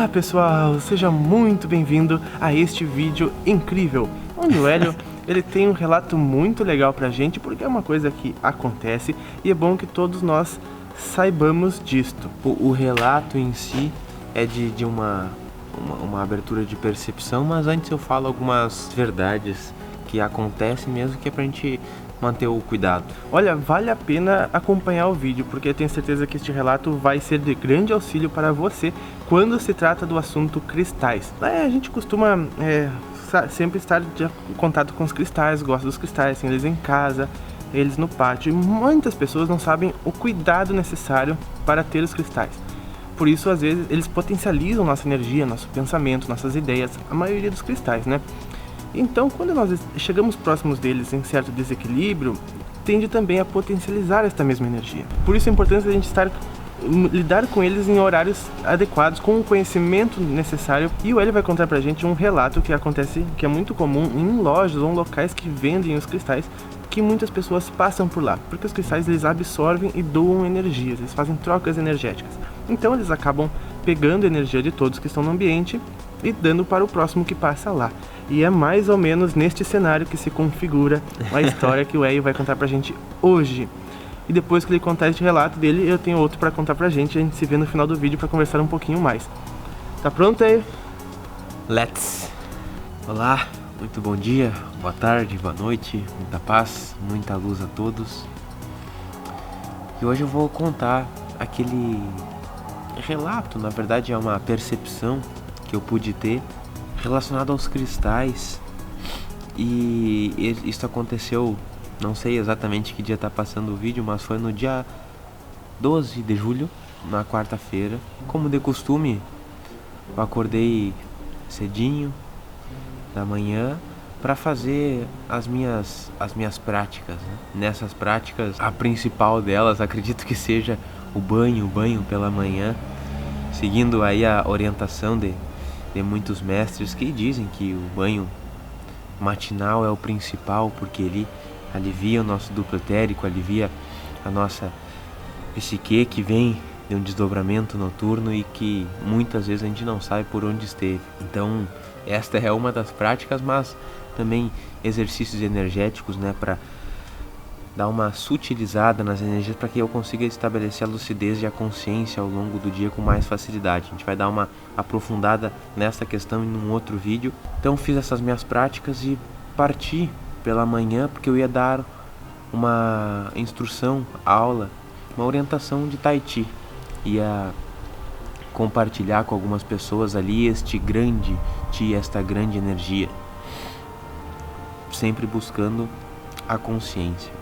Olá pessoal, seja muito bem-vindo a este vídeo incrível, onde o Hélio ele tem um relato muito legal pra gente, porque é uma coisa que acontece e é bom que todos nós saibamos disto. O relato em si é de uma abertura de percepção, mas antes eu falo algumas verdades que acontecem mesmo, que é pra gente manter o cuidado. Olha, vale a pena acompanhar o vídeo, porque eu tenho certeza que este relato vai ser de grande auxílio para você quando se trata do assunto cristais. A gente costuma sempre estar em contato com os cristais, gosta dos cristais, tem eles em casa, eles no pátio, e muitas pessoas não sabem o cuidado necessário para ter os cristais. Por isso, às vezes, eles potencializam nossa energia, nosso pensamento, nossas ideias, a maioria dos cristais, né? Então, quando nós chegamos próximos deles em certo desequilíbrio, tende também a potencializar esta mesma energia. Por isso é importante a gente lidar com eles em horários adequados, com o conhecimento necessário. E o Hélio vai contar pra gente um relato que acontece, que é muito comum em lojas ou em locais que vendem os cristais, que muitas pessoas passam por lá, porque os cristais eles absorvem e doam energias, eles fazem trocas energéticas. Então eles acabam pegando a energia de todos que estão no ambiente e dando para o próximo que passa lá. E é mais ou menos neste cenário que se configura a história que o Hélio vai contar pra gente hoje. E depois que ele contar este relato dele, eu tenho outro pra contar pra gente. A gente se vê no final do vídeo pra conversar um pouquinho mais. Tá pronto aí? Let's! Olá, muito bom dia, boa tarde, boa noite, muita paz, muita luz a todos. E hoje eu vou contar aquele relato, na verdade é uma percepção que eu pude ter relacionado aos cristais. E isso aconteceu, não sei exatamente que dia está passando o vídeo, mas foi no dia 12 de julho, na quarta-feira. Como de costume, eu acordei cedinho da manhã para fazer as minhas práticas, né? Nessas práticas, a principal delas, acredito que seja o banho pela manhã, seguindo aí a orientação de muitos mestres que dizem que o banho matinal é o principal, porque ele alivia o nosso duplo etérico, alivia a nossa psique que vem de um desdobramento noturno e que muitas vezes a gente não sabe por onde esteve. Então esta é uma das práticas, mas também exercícios energéticos, né, para dar uma sutilizada nas energias, para que eu consiga estabelecer a lucidez e a consciência ao longo do dia com mais facilidade. A gente vai dar uma aprofundada nessa questão em um outro vídeo. Então fiz essas minhas práticas e parti pela manhã, porque eu ia dar uma instrução, aula, uma orientação de Tai Chi. Ia compartilhar com algumas pessoas ali esta grande energia, sempre buscando a consciência.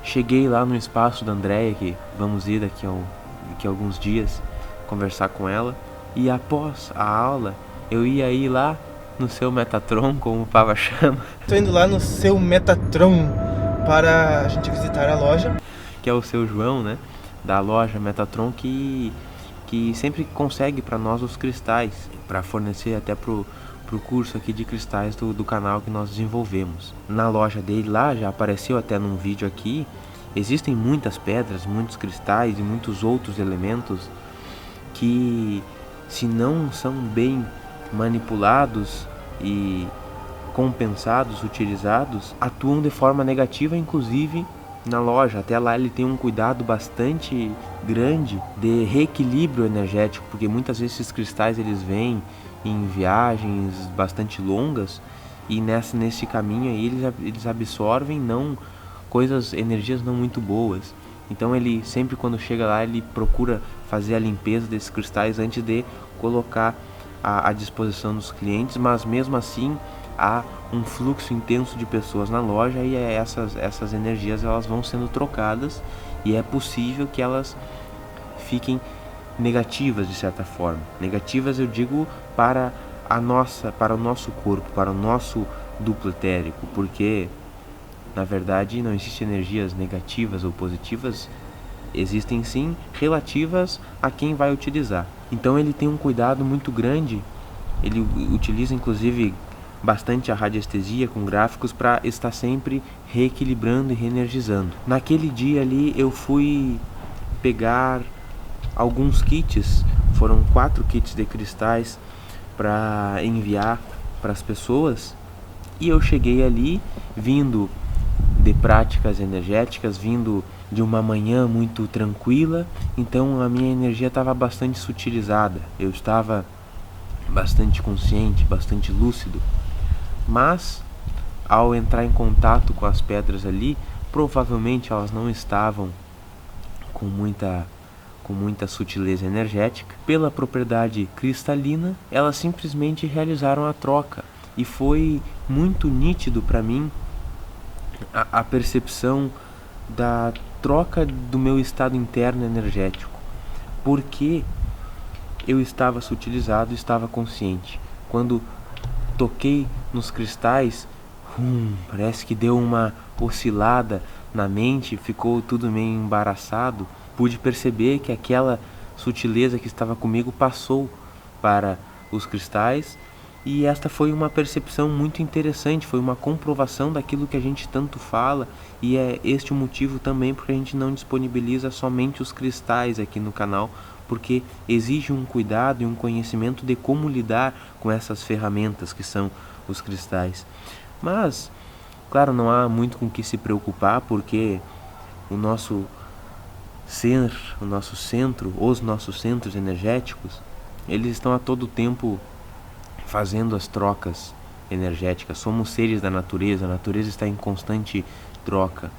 Cheguei lá no espaço da Andréia, que vamos ir daqui a alguns dias conversar com ela, e após a aula eu ia ir lá no seu Metatron, como o Pava chama. Estou indo lá no seu Metatron para a gente visitar a loja, que é o seu João, né, da loja Metatron, que sempre consegue para nós os cristais, para fornecer até pro curso aqui de cristais do canal que nós desenvolvemos. Na loja dele lá, já apareceu até num vídeo aqui, existem muitas pedras, muitos cristais e muitos outros elementos que, se não são bem manipulados e compensados, utilizados, atuam de forma negativa, inclusive na loja. Até lá ele tem um cuidado bastante grande de reequilíbrio energético, porque muitas vezes esses cristais eles vêm em viagens bastante longas e nesse caminho aí eles absorvem energias não muito boas. Então ele sempre, quando chega lá, ele procura fazer a limpeza desses cristais antes de colocar à disposição dos clientes, mas mesmo assim há um fluxo intenso de pessoas na loja e essas energias elas vão sendo trocadas, e é possível que elas fiquem negativas de certa forma. Negativas, eu digo, para o nosso corpo, para o nosso duplo etérico, porque na verdade não existem energias negativas ou positivas, existem sim relativas a quem vai utilizar. Então ele tem um cuidado muito grande, ele utiliza inclusive bastante a radiestesia com gráficos para estar sempre reequilibrando e reenergizando. Naquele dia ali eu fui pegar alguns kits, foram 4 kits de cristais para enviar para as pessoas, e eu cheguei ali vindo de práticas energéticas, vindo de uma manhã muito tranquila, então a minha energia estava bastante sutilizada, eu estava bastante consciente, bastante lúcido, mas ao entrar em contato com as pedras ali, provavelmente elas não estavam com muita sutileza energética. Pela propriedade cristalina, elas simplesmente realizaram a troca, e foi muito nítido para mim a percepção da troca do meu estado interno energético, porque eu estava sutilizado, estava consciente. Quando toquei nos cristais, parece que deu uma oscilada na mente, ficou tudo meio embaraçado. Pude perceber que aquela sutileza que estava comigo passou para os cristais, e esta foi uma percepção muito interessante, foi uma comprovação daquilo que a gente tanto fala, e é este o motivo também porque a gente não disponibiliza somente os cristais aqui no canal, porque exige um cuidado e um conhecimento de como lidar com essas ferramentas que são os cristais. Mas, claro, não há muito com que se preocupar, porque o nosso ser, os nossos centros energéticos, eles estão a todo tempo fazendo as trocas energéticas. Somos seres da natureza, a natureza está em constante troca.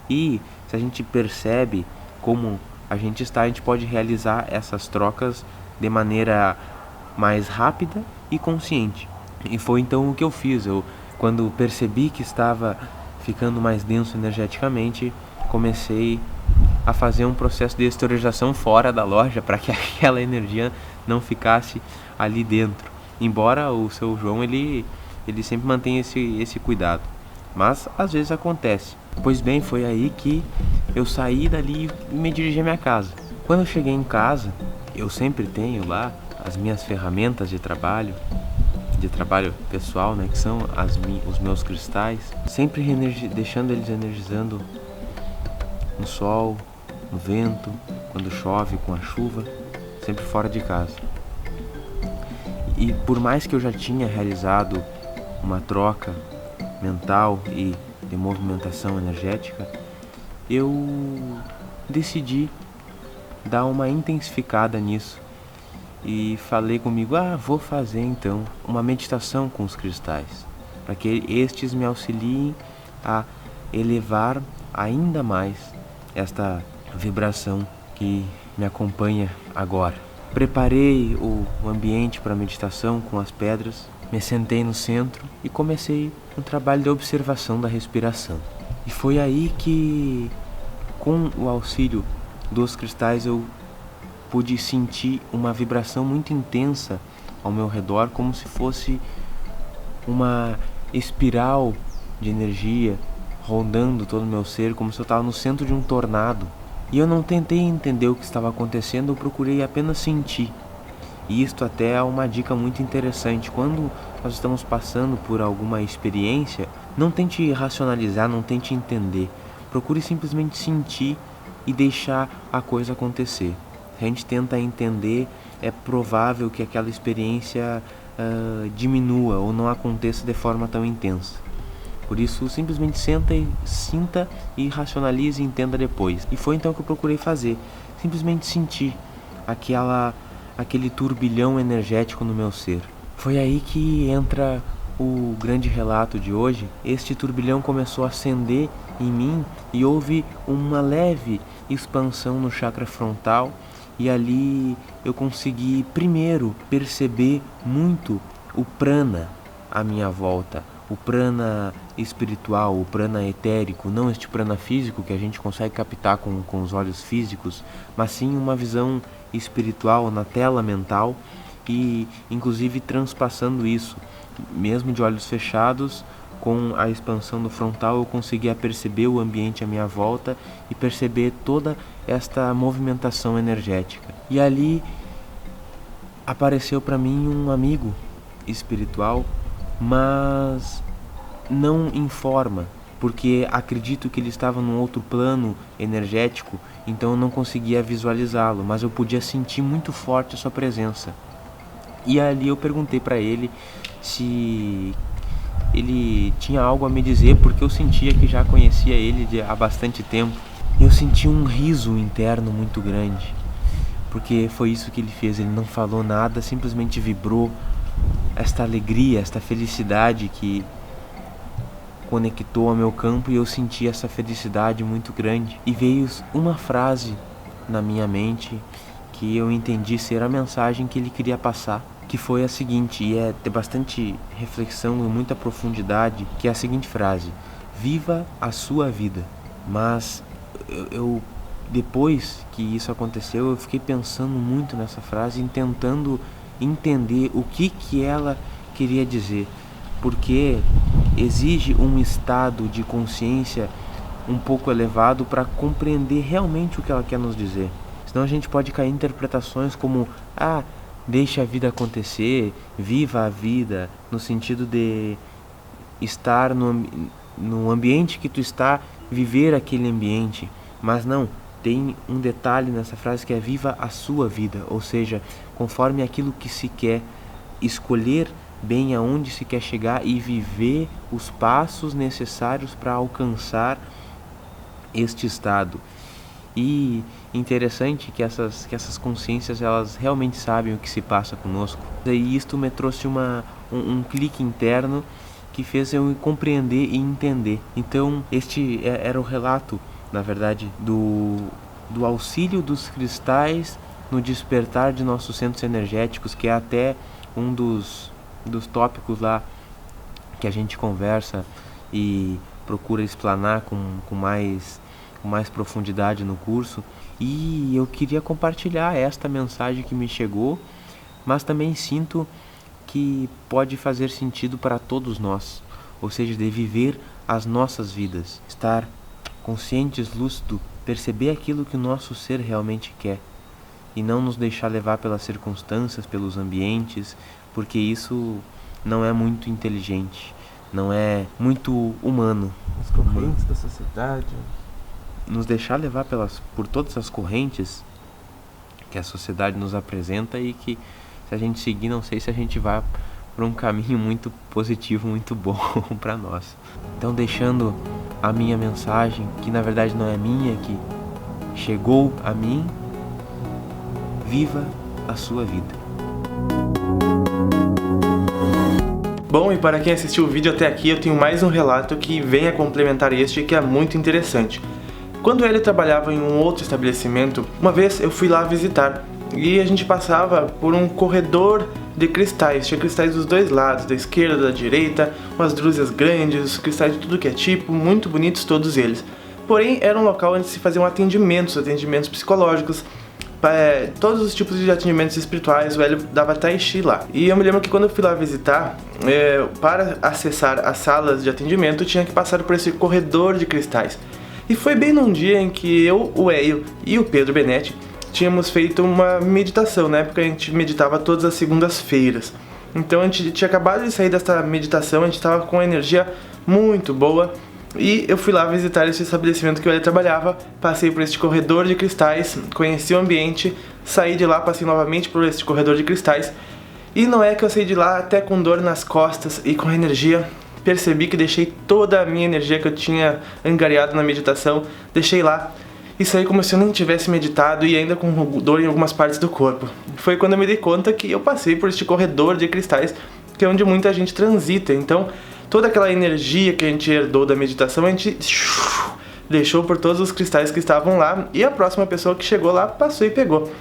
E se a gente percebe como a gente está, a gente pode realizar essas trocas de maneira mais rápida e consciente. E foi então o que eu fiz. Quando percebi que estava ficando mais denso energeticamente, comecei a fazer um processo de esterilização fora da loja para que aquela energia não ficasse ali dentro. Embora o seu João ele sempre mantém esse cuidado, mas às vezes acontece. Pois bem, foi aí que eu saí dali e me dirigi à minha casa. Quando eu cheguei em casa, eu sempre tenho lá as minhas ferramentas de trabalho pessoal, né, que são os meus cristais, sempre deixando eles energizando no sol, no vento, quando chove, com a chuva, sempre fora de casa. E por mais que eu já tinha realizado uma troca mental e de movimentação energética, eu decidi dar uma intensificada nisso e falei comigo, vou fazer então uma meditação com os cristais, para que estes me auxiliem a elevar ainda mais esta vibração que me acompanha agora. Preparei o ambiente para meditação com as pedras, me sentei no centro e comecei um trabalho de observação da respiração. E foi aí que, com o auxílio dos cristais, eu pude sentir uma vibração muito intensa ao meu redor, como se fosse uma espiral de energia rondando todo o meu ser, como se eu estava no centro de um tornado. E eu não tentei entender o que estava acontecendo, eu procurei apenas sentir. E isto até é uma dica muito interessante. Quando nós estamos passando por alguma experiência, não tente racionalizar, não tente entender. Procure simplesmente sentir e deixar a coisa acontecer. Se a gente tenta entender, é provável que aquela experiência diminua ou não aconteça de forma tão intensa. Por isso, simplesmente sinta e racionalize e entenda depois. E foi então que eu procurei fazer. Simplesmente sentir aquele turbilhão energético no meu ser. Foi aí que entra o grande relato de hoje. Este turbilhão começou a acender em mim e houve uma leve expansão no chakra frontal. E ali eu consegui primeiro perceber muito o prana à minha volta. O prana espiritual, o prana etérico, não este prana físico que a gente consegue captar com os olhos físicos, mas sim uma visão espiritual na tela mental e inclusive transpassando isso, mesmo de olhos fechados, com a expansão do frontal eu conseguia perceber o ambiente à minha volta e perceber toda esta movimentação energética. E ali apareceu para mim um amigo espiritual, mas não em forma porque acredito que ele estava num outro plano energético, então eu não conseguia visualizá-lo, mas eu podia sentir muito forte a sua presença. E ali eu perguntei para ele se ele tinha algo a me dizer, porque eu sentia que já conhecia ele há bastante tempo. Eu senti um riso interno muito grande, porque foi isso que ele fez. Ele não falou nada, simplesmente vibrou esta alegria, esta felicidade que conectou ao meu campo, e eu senti essa felicidade muito grande. E veio uma frase na minha mente que eu entendi ser a mensagem que ele queria passar, que foi a seguinte, e é de bastante reflexão e muita profundidade, que é a seguinte frase: viva a sua vida. Mas eu depois que isso aconteceu, eu fiquei pensando muito nessa frase e tentando entender o que ela queria dizer, porque exige um estado de consciência um pouco elevado para compreender realmente o que ela quer nos dizer. Senão a gente pode cair em interpretações como: deixa a vida acontecer, viva a vida, no sentido de estar no ambiente que tu está, viver aquele ambiente. Mas não, tem um detalhe nessa frase que é: viva a sua vida, ou seja, conforme aquilo que se quer, escolher bem aonde se quer chegar e viver os passos necessários para alcançar este estado. E interessante que essas consciências, elas realmente sabem o que se passa conosco. E isto me trouxe um clique interno que fez eu compreender e entender. Então este era o relato, na verdade, do auxílio dos cristais no despertar de nossos centros energéticos, que é até um dos tópicos lá que a gente conversa e procura explanar com mais profundidade no curso. E eu queria compartilhar esta mensagem que me chegou, mas também sinto que pode fazer sentido para todos nós, ou seja, de viver as nossas vidas, estar conscientes, lúcido, perceber aquilo que o nosso ser realmente quer e não nos deixar levar pelas circunstâncias, pelos ambientes, porque isso não é muito inteligente, não é muito humano. As correntes da sociedade. Nos deixar levar por todas as correntes que a sociedade nos apresenta, e que, se a gente seguir, não sei se a gente vai por um caminho muito positivo, muito bom para nós. Então, deixando a minha mensagem, que na verdade não é minha, que chegou a mim: viva a sua vida. Bom, e para quem assistiu o vídeo até aqui, eu tenho mais um relato que vem a complementar este, que é muito interessante. Quando ele trabalhava em um outro estabelecimento, uma vez eu fui lá visitar e a gente passava por um corredor de cristais. Tinha cristais dos dois lados, da esquerda, da direita, umas drúzias grandes, cristais de tudo que é tipo, muito bonitos todos eles. Porém, era um local onde se faziam atendimentos psicológicos, todos os tipos de atendimentos espirituais. O Hélio dava tai chi lá. E eu me lembro que quando eu fui lá visitar, para acessar as salas de atendimento, eu tinha que passar por esse corredor de cristais. E foi bem num dia em que eu, o Hélio e o Pedro Benetti tínhamos feito uma meditação. Na época a gente meditava todas as segundas-feiras. Então a gente tinha acabado de sair dessa meditação, a gente estava com uma energia muito boa. E eu fui lá visitar esse estabelecimento que o Hélio trabalhava, passei por este corredor de cristais, conheci o ambiente, saí de lá, passei novamente por este corredor de cristais. E não é que eu saí de lá até com dor nas costas e com energia. Percebi que deixei toda a minha energia que eu tinha angariado na meditação, deixei lá e saí como se eu nem tivesse meditado, e ainda com dor em algumas partes do corpo. Foi quando eu me dei conta que eu passei por este corredor de cristais, que é onde muita gente transita. Então, toda aquela energia que a gente herdou da meditação, a gente deixou por todos os cristais que estavam lá, e a próxima pessoa que chegou lá passou e pegou.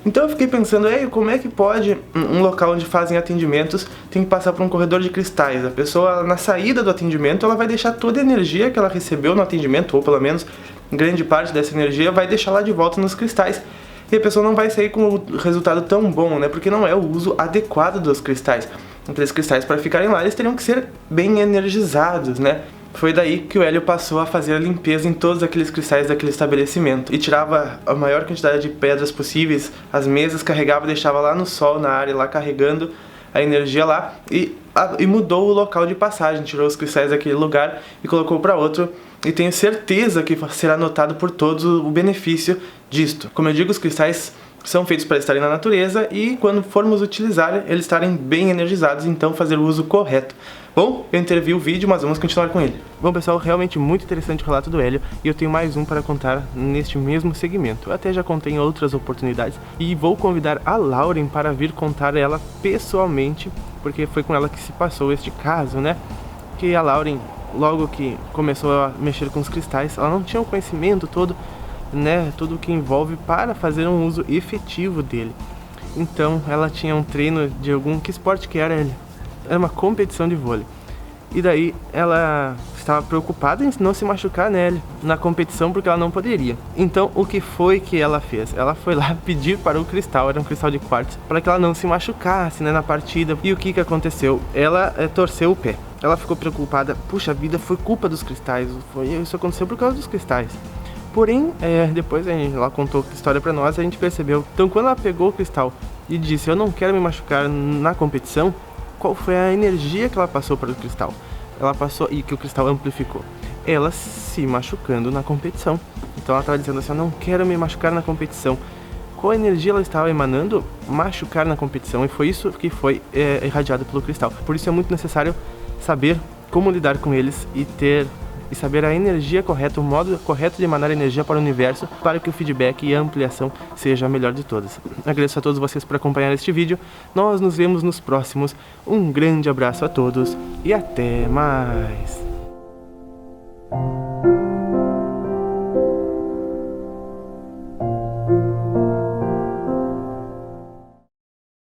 Então eu fiquei pensando: como é que pode um local onde fazem atendimentos tem que passar por um corredor de cristais? A pessoa, na saída do atendimento, ela vai deixar toda a energia que ela recebeu no atendimento, ou pelo menos grande parte dessa energia, vai deixar lá de volta nos cristais. E a pessoa não vai sair com o resultado tão bom, né? Porque não é o uso adequado dos cristais. Aqueles cristais, para ficarem lá, eles teriam que ser bem energizados, né? Foi daí que o Hélio passou a fazer a limpeza em todos aqueles cristais daquele estabelecimento e tirava a maior quantidade de pedras possíveis, as mesas carregava e deixava lá no sol, na área, lá carregando, a energia lá e mudou o local de passagem, tirou os cristais daquele lugar e colocou para outro. E tenho certeza que será notado por todos o benefício disto. Como eu digo, os cristais são feitos para estarem na natureza e quando formos utilizar, eles estarem bem energizados, então fazer o uso correto. Bom, eu intervi o vídeo, mas vamos continuar com ele. Bom, pessoal, realmente muito interessante o relato do Hélio e eu tenho mais um para contar neste mesmo segmento. Eu até já contei em outras oportunidades e vou convidar a Lauren para vir contar ela pessoalmente, porque foi com ela que se passou este caso, né? Que a Lauren, logo que começou a mexer com os cristais, ela não tinha o conhecimento todo, né, tudo que envolve para fazer um uso efetivo dele. Então ela tinha um treino de que esporte que era ele? Era uma competição de vôlei. E daí ela estava preocupada em não se machucar nele na competição porque ela não poderia. Então o que foi que ela fez? Ela foi lá pedir para o cristal, era um cristal de quartzo, para que ela não se machucasse, né, na partida. E o que aconteceu? Ela torceu o pé. Ela ficou preocupada, puxa vida, foi culpa dos cristais, isso aconteceu por causa dos cristais. Porém, depois ela contou a história pra nós e a gente percebeu. Então quando ela pegou o cristal e disse, eu não quero me machucar na competição, qual foi a energia que ela passou para o cristal? Ela passou, e que o cristal amplificou, ela se machucando na competição. Então ela estava dizendo assim, eu não quero me machucar na competição. Qual energia ela estava emanando? Machucar na competição, e foi isso que foi irradiado pelo cristal. Por isso é muito necessário saber como lidar com eles e saber a energia correta, o modo correto de emanar energia para o universo, para que o feedback e a ampliação seja a melhor de todas. Agradeço a todos vocês por acompanhar este vídeo. Nós nos vemos nos próximos. Um grande abraço a todos e até mais.